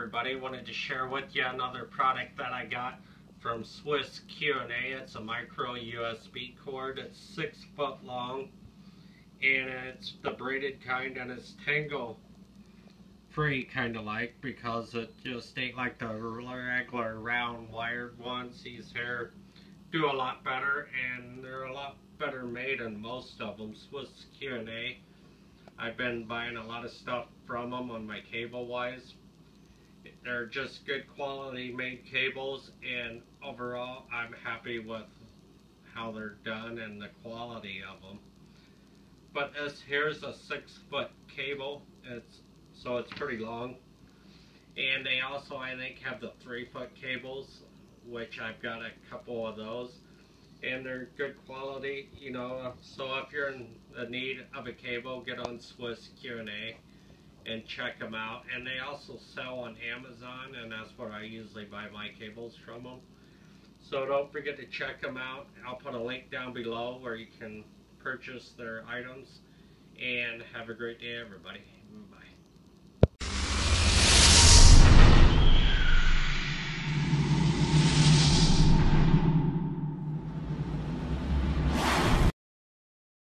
everybody, wanted to share with you another product that I got from Swiss Q&A. It's a micro USB cord. It's 6 foot long and it's the braided kind, and it's tangle free kind of like, because it just ain't like the regular round wired ones. These here do a lot better, and they're a lot better made than most of them. Swiss Q&A. I've been buying a lot of stuff from them on my cable wise. They're just good quality made cables, and overall I'm happy with how they're done and the quality of them. But this here's a 6 foot cable. So it's pretty long. And they also, I think, have the 3 foot cables, which I've got a couple of those. And they're good quality, you know. So if you're in the need of a cable, get on Swiss Q&A and check them out. And they also sell on Amazon, and that's where I usually buy my cables from them. So don't forget to check them out. I'll put a link down below where you can purchase their items. And have a great day, everybody.